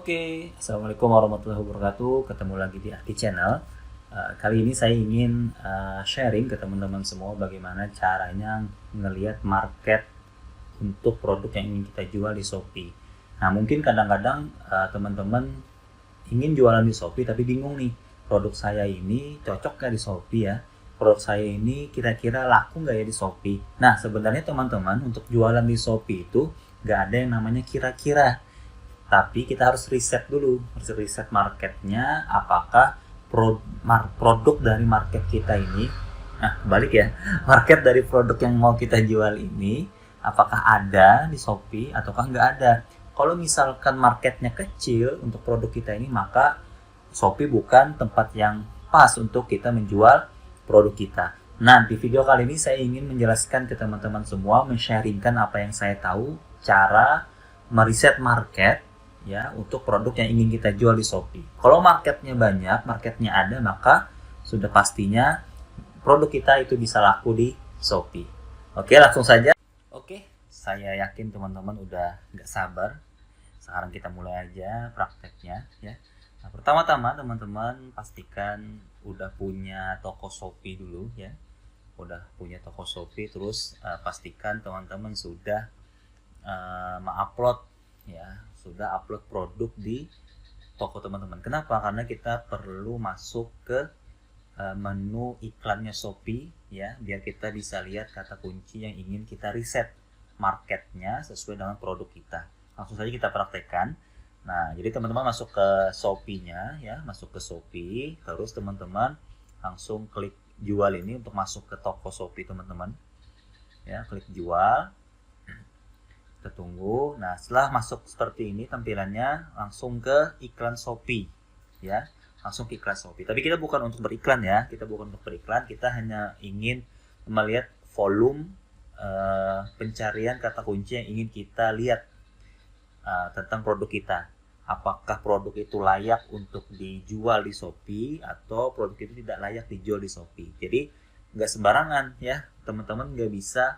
Oke, Assalamualaikum warahmatullahi wabarakatuh. Ketemu lagi di Aki Channel. Kali ini saya ingin sharing ke teman-teman semua bagaimana caranya ngelihat market untuk produk yang ingin kita jual di Shopee. Nah, mungkin kadang-kadang teman-teman ingin jualan di Shopee tapi bingung nih, produk saya ini cocok nggak di Shopee ya? Produk saya ini kira-kira laku nggak ya di Shopee? Nah, sebenarnya teman-teman untuk jualan di Shopee itu nggak ada yang namanya kira-kira. Tapi kita harus riset dulu, harus riset marketnya, apakah produk dari market kita ini, balik ya, market dari produk yang mau kita jual ini, apakah ada di Shopee ataukah nggak ada. Kalau misalkan marketnya kecil untuk produk kita ini, maka Shopee bukan tempat yang pas untuk kita menjual produk kita. Nah, di video kali ini saya ingin menjelaskan ke teman-teman semua, men-sharingkan apa yang saya tahu, cara meriset market, ya, untuk produk yang ingin kita jual di Shopee. Kalau marketnya banyak, marketnya ada, maka sudah pastinya produk kita itu bisa laku di Shopee. Oke, langsung saja. Oke, saya yakin teman-teman udah nggak sabar. Sekarang kita mulai aja prakteknya, ya. Nah, pertama-tama teman-teman pastikan udah punya toko Shopee dulu, ya. Udah punya toko Shopee, terus pastikan teman-teman sudah mengupload, ya, sudah upload produk di toko teman-teman. Kenapa? Karena kita perlu masuk ke menu iklannya Shopee, ya, biar kita bisa lihat kata kunci yang ingin kita riset marketnya sesuai dengan produk kita. Langsung saja kita praktekkan. Nah, jadi teman-teman masuk ke Shopee-nya, ya, masuk ke Shopee, terus teman-teman langsung klik jual ini untuk masuk ke toko Shopee teman-teman. Ya, klik jual. Kita tunggu. Nah, setelah masuk seperti ini tampilannya, langsung ke iklan Shopee, ya, langsung ke iklan Shopee. Tapi kita bukan untuk beriklan, ya, kita bukan untuk beriklan, kita hanya ingin melihat volume pencarian kata kunci yang ingin kita lihat tentang produk kita. Apakah produk itu layak untuk dijual di Shopee atau produk itu tidak layak dijual di Shopee. Jadi nggak sembarangan, ya, teman-teman nggak bisa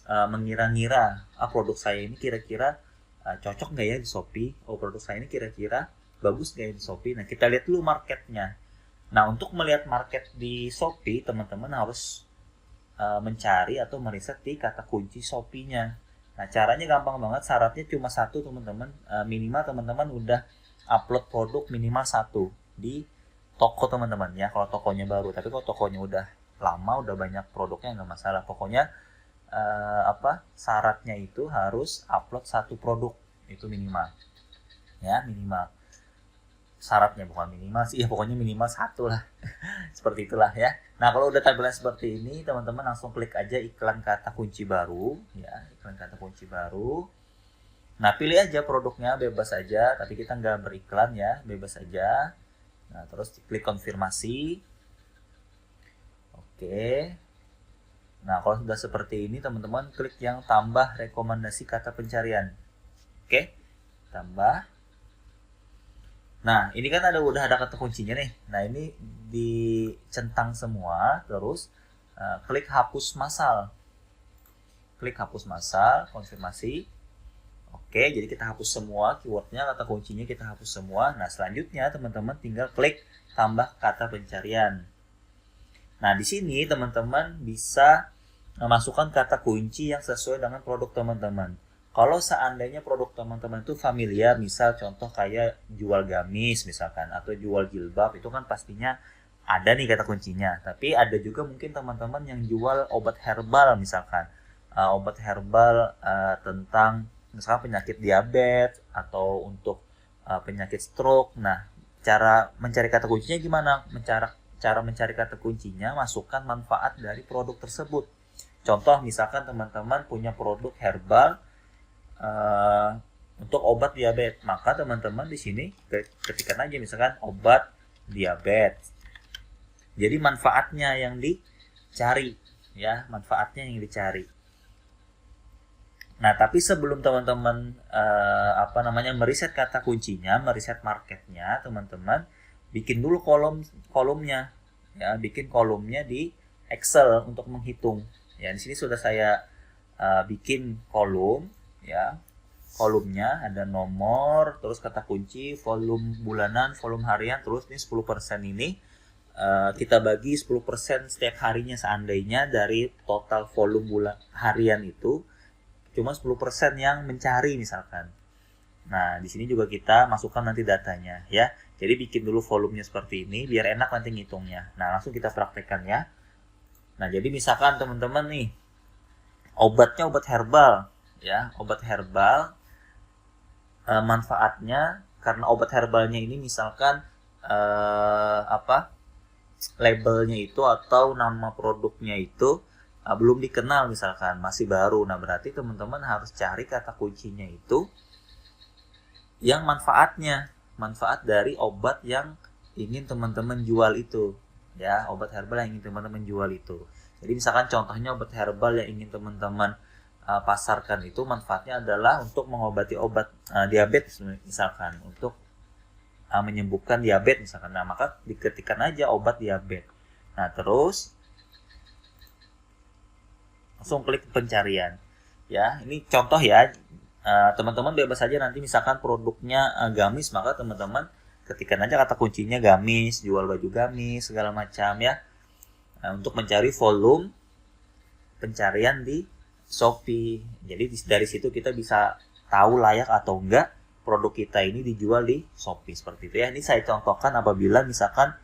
mengira-ngira produk saya ini kira-kira cocok nggak ya di Shopee, produk saya ini kira-kira bagus nggak ya di Shopee. Nah, kita lihat dulu marketnya. Nah, untuk melihat market di Shopee, teman-teman harus mencari atau meriset di kata kunci Shopee-nya. Nah, caranya gampang banget, syaratnya cuma satu teman-teman, minimal teman-teman udah upload produk minimal satu di toko teman-teman, ya, kalau tokonya baru. Tapi kalau tokonya udah lama, udah banyak produknya, nggak masalah. Pokoknya syaratnya itu harus upload satu produk itu minimal, ya, minimal syaratnya, bukan minimal sih, ya, pokoknya minimal satu lah. Seperti itulah, ya. Nah, kalau udah tampilan seperti ini, teman-teman langsung klik aja iklan kata kunci baru, ya, iklan kata kunci baru. Nah, pilih aja produknya, bebas aja, tapi kita nggak beriklan, ya, bebas aja. Nah, terus klik konfirmasi. Oke. Nah, kalau sudah seperti ini, teman-teman klik yang tambah rekomendasi kata pencarian. Oke, tambah. Nah, ini kan udah ada kata kuncinya nih. Nah, ini dicentang semua, terus klik hapus massal. Klik hapus massal, konfirmasi. Oke, jadi kita hapus semua keywordnya, kata kuncinya kita hapus semua. Nah, selanjutnya teman-teman tinggal klik tambah kata pencarian. Nah, di sini teman-teman bisa masukkan kata kunci yang sesuai dengan produk teman-teman. Kalau seandainya produk teman-teman itu familiar, misal contoh kayak jual gamis misalkan, atau jual jilbab, itu kan pastinya ada nih kata kuncinya. Tapi ada juga mungkin teman-teman yang jual obat herbal misalkan, obat herbal tentang misalkan penyakit diabetes atau untuk penyakit stroke. Nah, cara mencari kata kuncinya gimana? Cara mencari kata kuncinya, masukkan manfaat dari produk tersebut. Contoh misalkan teman-teman punya produk herbal untuk obat diabetes, maka teman-teman di sini ketikkan aja misalkan obat diabetes. Jadi manfaatnya yang dicari, ya, manfaatnya yang dicari. Nah, tapi sebelum teman-teman meriset kata kuncinya, meriset marketnya, teman-teman bikin dulu kolomnya, ya, bikin kolomnya di Excel untuk menghitung. Ya, di sini sudah saya bikin kolom, ya. kolomnya, ada nomor, terus kata kunci, volume bulanan, volume harian, terus ini 10% ini kita bagi 10% setiap harinya. Seandainya dari total volume harian itu cuma 10% yang mencari misalkan. Nah, di sini juga kita masukkan nanti datanya ya. Jadi bikin dulu volumenya seperti ini biar enak nanti ngitungnya. Nah, langsung kita praktekkan ya. Nah, jadi misalkan teman-teman nih, obatnya obat herbal ya, obat herbal, manfaatnya karena obat herbalnya ini misalkan labelnya itu atau nama produknya itu belum dikenal misalkan, masih baru. Nah, berarti teman-teman harus cari kata kuncinya itu yang manfaat dari obat yang ingin teman-teman jual itu ya, obat herbal yang ingin teman-teman jual itu. Jadi misalkan contohnya obat herbal yang ingin teman-teman pasarkan itu manfaatnya adalah untuk mengobati obat diabetes misalkan, untuk menyembuhkan diabetes misalkan. Nah, maka diketikkan aja obat diabetes. Nah, terus langsung klik pencarian ya. Ini contoh ya, teman-teman bebas saja nanti misalkan produknya gamis, maka teman-teman ketikkan aja kata kuncinya gamis, jual baju gamis segala macam ya. Untuk mencari volume pencarian di Shopee. Jadi dari situ kita bisa tahu layak atau enggak produk kita ini dijual di Shopee, seperti itu ya. Ini saya contohkan apabila misalkan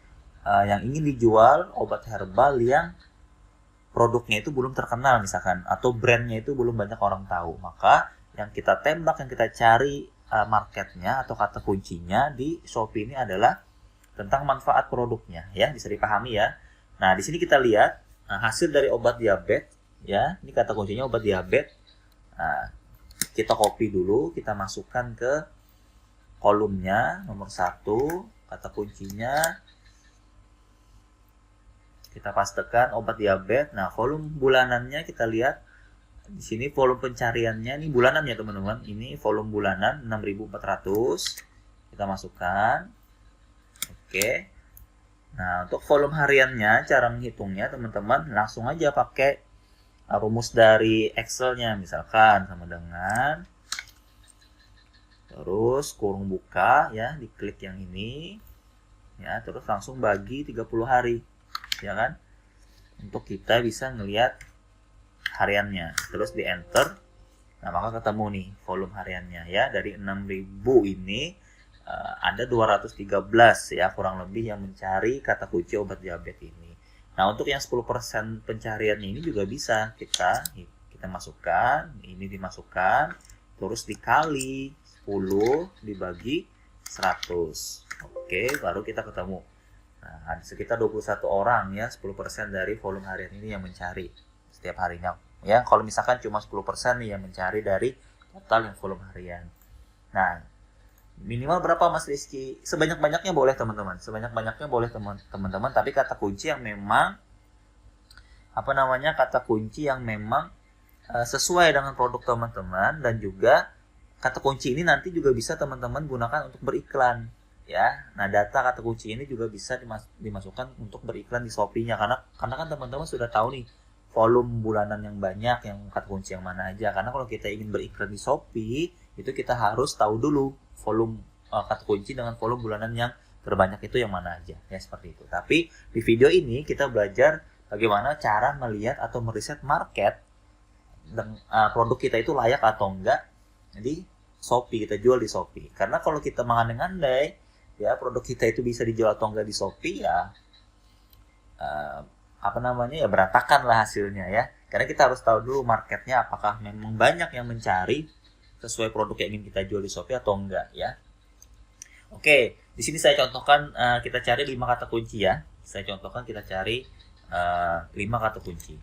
yang ingin dijual obat herbal yang produknya itu belum terkenal misalkan, atau brandnya itu belum banyak orang tahu, maka yang kita tembak, yang kita cari marketnya atau kata kuncinya di Shopee ini adalah tentang manfaat produknya ya, bisa dipahami ya. Nah, di sini kita lihat hasil dari obat diabetes ya. Ini kata kuncinya obat diabetes. Nah, kita copy dulu, kita masukkan ke kolomnya nomor 1, kata kuncinya kita pastekan obat diabetes. Nah, volume bulanannya kita lihat di sini, volume pencariannya ini bulanan ya teman-teman. Ini volume bulanan 6.400. Kita masukkan. Oke. Nah, untuk volume hariannya cara menghitungnya teman-teman langsung aja pakai rumus dari Excel-nya, misalkan sama dengan terus kurung buka ya, diklik yang ini ya, terus langsung bagi 30 hari ya kan, untuk kita bisa ngelihat hariannya, terus di enter. Nah, maka ketemu nih volume hariannya ya. Dari 6.000 ini ada 213 ya kurang lebih yang mencari kata kunci obat diabetes ini. Nah, untuk yang 10% pencariannya ini juga bisa kita masukkan, ini dimasukkan, terus dikali 10 dibagi 100. Oke, baru kita ketemu. Nah, ada sekitar 21 orang ya, 10% dari volume harian ini yang mencari setiap harinya. Ya, kalau misalkan cuma 10% nih yang mencari dari total yang volume harian. Nah, minimal berapa Mas Rizky? Sebanyak-banyaknya boleh teman-teman. Sebanyak-banyaknya boleh teman-teman, tapi kata kunci yang memang kata kunci yang memang sesuai dengan produk teman-teman, dan juga kata kunci ini nanti juga bisa teman-teman gunakan untuk beriklan ya. Nah, data kata kunci ini juga bisa dimasukkan untuk beriklan di Shopee-nya, karena kan teman-teman sudah tahu nih volume bulanan yang banyak, yang kata kunci yang mana aja. Karena kalau kita ingin beriklan di Shopee, itu kita harus tahu dulu volume kata kunci dengan volume bulanan yang terbanyak itu yang mana aja ya, seperti itu. Tapi di video ini kita belajar bagaimana cara melihat atau meriset market dan produk kita itu layak atau enggak di Shopee, kita jual di Shopee. Karena kalau kita mengandai-andai ya produk kita itu bisa dijual atau enggak di Shopee ya ya berantakan lah hasilnya ya. Karena kita harus tahu dulu marketnya, apakah memang banyak yang mencari sesuai produk yang ingin kita jual di Shopee atau enggak ya. Oke, di sini saya contohkan kita cari 5 kata kunci ya. Saya contohkan kita cari 5 kata kunci.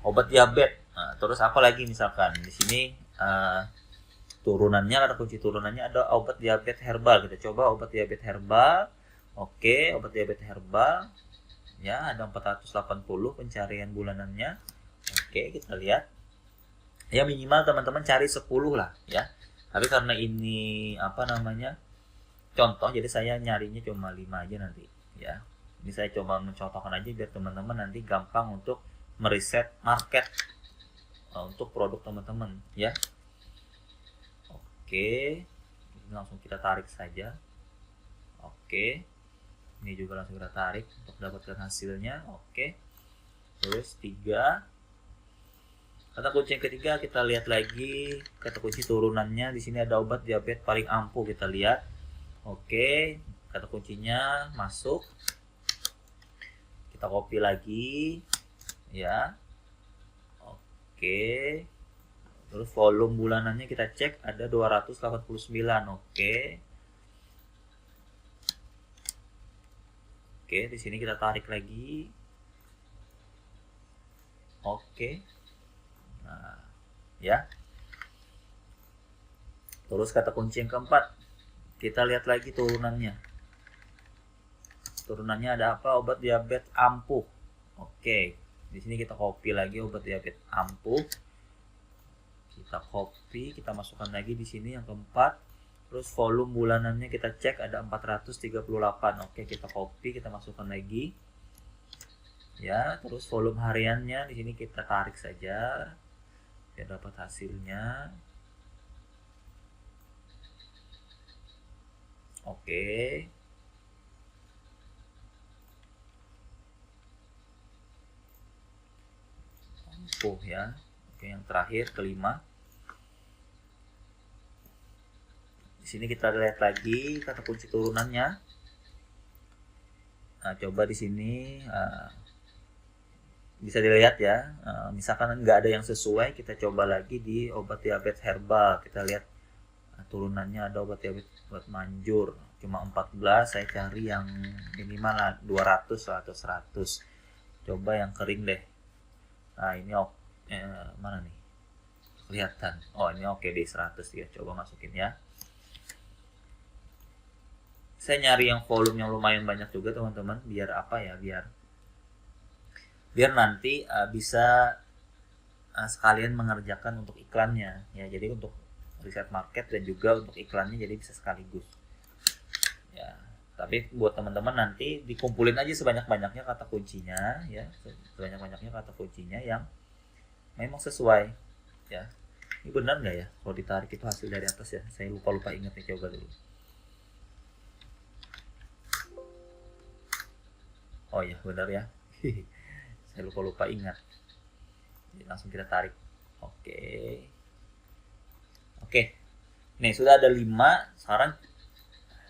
Obat diabetes. Nah, terus apa lagi misalkan di sini turunannya, kata kunci turunannya ada obat diabetes herbal. Kita coba obat diabetes herbal. Oke, obat diabetes herbal. Ya, ada 480 pencarian bulanannya. Oke, kita lihat. Ya, minimal teman-teman cari 10 lah ya. Tapi karena ini contoh, jadi saya nyarinya cuma 5 aja nanti ya. Ini saya coba mencontohkan aja biar teman-teman nanti gampang untuk meriset market untuk produk teman-teman ya. Oke, ini langsung kita tarik saja. Oke, ini juga langsung kita tarik untuk dapatkan hasilnya. Oke, terus 3. Kata kunci yang ketiga kita lihat lagi, kata kunci turunannya di sini ada obat diabetes paling ampuh, kita lihat. Oke, kata kuncinya masuk. Kita copy lagi ya. Oke. Terus volume bulanannya kita cek ada 289. Oke. Oke, di sini kita tarik lagi. Oke. Nah, ya. Terus kata kunci yang keempat, kita lihat lagi turunannya. Turunannya ada apa? Obat diabetes ampuh. Oke, di sini kita copy lagi obat diabetes ampuh. Kita copy, kita masukkan lagi di sini yang keempat. Terus volume bulanannya kita cek ada 438. Oke, kita copy, kita masukkan lagi. Ya, terus volume hariannya di sini kita tarik saja. Biar dapat hasilnya. Oke. Ampuh ya. Oke, yang terakhir kelima. Di sini kita lihat lagi kata kunci turunannya. Nah, coba di sini bisa dilihat ya. Misalkan nggak ada yang sesuai, kita coba lagi di obat diabetes herbal. Kita lihat turunannya ada obat diabetes buat manjur cuma 14. Saya cari yang minimal 200 atau 100. Coba yang kering deh. Nah, ini mana nih? Kelihatan. Oh, ini oke deh 100 ya. Coba masukin ya. Saya nyari yang volume yang lumayan banyak juga teman-teman, biar apa ya, biar nanti bisa sekalian mengerjakan untuk iklannya ya. Jadi untuk riset market dan juga untuk iklannya, jadi bisa sekaligus ya. Tapi buat teman-teman nanti dikumpulin aja sebanyak-banyaknya kata kuncinya ya, sebanyak-banyaknya kata kuncinya yang memang sesuai ya. Ini benar nggak ya kalau ditarik itu hasil dari atas ya? Saya lupa ingat nih, coba dulu. Oh iya, benar ya. Saya lupa ingat. Jadi langsung kita tarik. Oke. Nih, sudah ada 5. Sekarang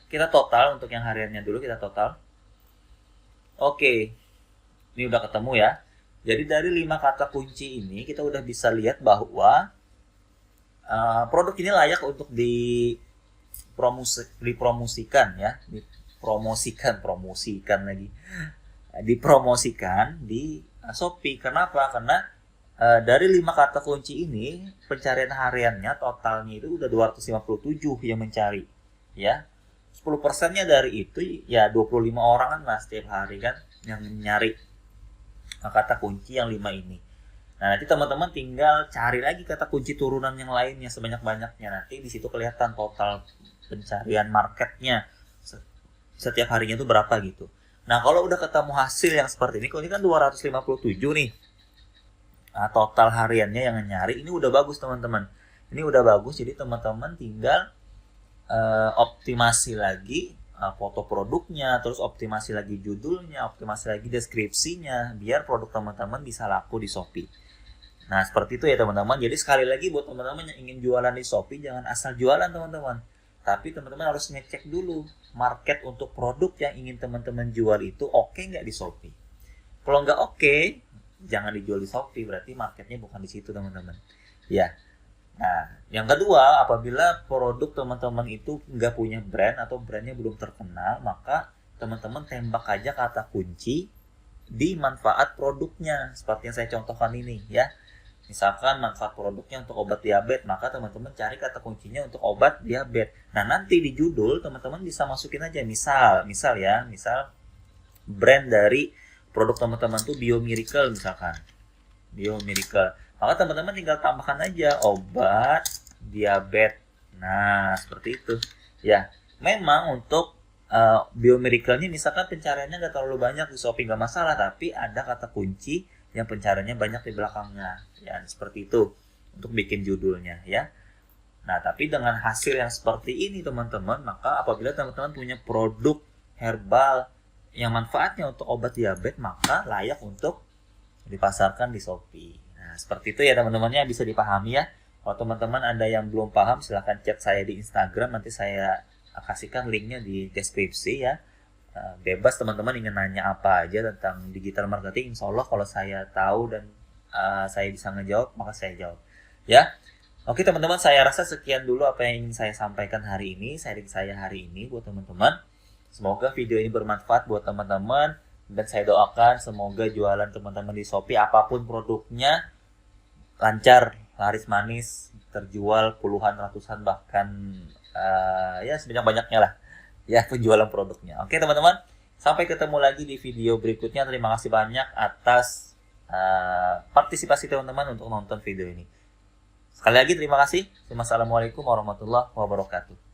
kita total untuk yang hariannya dulu, kita total. Oke. Ini udah ketemu ya. Jadi dari 5 kata kunci ini kita udah bisa lihat bahwa produk ini layak untuk dipromosikan ya. Promosikan lagi. Dipromosikan di Shopee. Kenapa? Karena dari 5 kata kunci ini pencarian hariannya totalnya itu udah 257 yang mencari ya. 10%-nya dari itu ya 25 orang kan lah setiap hari kan yang nyari kata kunci yang 5 ini. Nah, nanti teman-teman tinggal cari lagi kata kunci turunan yang lainnya sebanyak-banyaknya. Nanti di situ kelihatan total pencarian marketnya setiap harinya itu berapa gitu. Nah, kalau udah ketemu hasil yang seperti ini, kalau ini kan 257 nih. Nah, total hariannya yang nyari, ini udah bagus teman-teman. Ini udah bagus, jadi teman-teman tinggal optimasi lagi foto produknya, terus optimasi lagi judulnya, optimasi lagi deskripsinya, biar produk teman-teman bisa laku di Shopee. Nah, seperti itu ya teman-teman. Jadi sekali lagi buat teman-teman yang ingin jualan di Shopee, jangan asal jualan teman-teman. Tapi teman-teman harus ngecek dulu market untuk produk yang ingin teman-teman jual itu oke nggak di Shopee. Kalau nggak oke, jangan dijual di Shopee, berarti marketnya bukan di situ teman-teman. Ya. Nah, yang kedua, apabila produk teman-teman itu nggak punya brand atau brandnya belum terkenal, maka teman-teman tembak aja kata kunci di manfaat produknya, seperti yang saya contohkan ini ya. Misalkan manfaat produknya untuk obat diabetes, maka teman-teman cari kata kuncinya untuk obat diabetes. Nah, nanti di judul teman-teman bisa masukin aja misal brand dari produk teman-teman tuh Biomiracle misalkan. Biomiracle. Maka teman-teman tinggal tambahkan aja obat diabetes. Nah, seperti itu. Ya, memang untuk Biomiracle-nya misalkan pencariannya nggak terlalu banyak di Shopee, nggak masalah, tapi ada kata kunci yang pencariannya banyak di belakangnya. Ya, seperti itu untuk bikin judulnya ya. Nah, tapi dengan hasil yang seperti ini teman-teman, maka apabila teman-teman punya produk herbal yang manfaatnya untuk obat diabetes, maka layak untuk dipasarkan di Shopee. Nah, seperti itu ya teman-temannya, bisa dipahami ya. Kalau teman-teman ada yang belum paham, silahkan chat saya di Instagram, nanti saya kasihkan linknya di deskripsi ya. Bebas teman-teman ingin nanya apa aja tentang digital marketing, insya Allah kalau saya tahu dan saya bisa ngejawab, maka saya jawab ya. Oke teman-teman, saya rasa sekian dulu apa yang ingin saya sampaikan hari ini, sharing saya hari ini buat teman-teman. Semoga video ini bermanfaat buat teman-teman, dan saya doakan semoga jualan teman-teman di Shopee apapun produknya lancar, laris manis, terjual puluhan, ratusan, bahkan ya sebanyak-banyaknya lah ya penjualan produknya. Oke teman-teman, sampai ketemu lagi di video berikutnya. Terima kasih banyak atas partisipasi teman-teman untuk nonton video ini. Sekali lagi terima kasih. Assalamualaikum warahmatullahi wabarakatuh.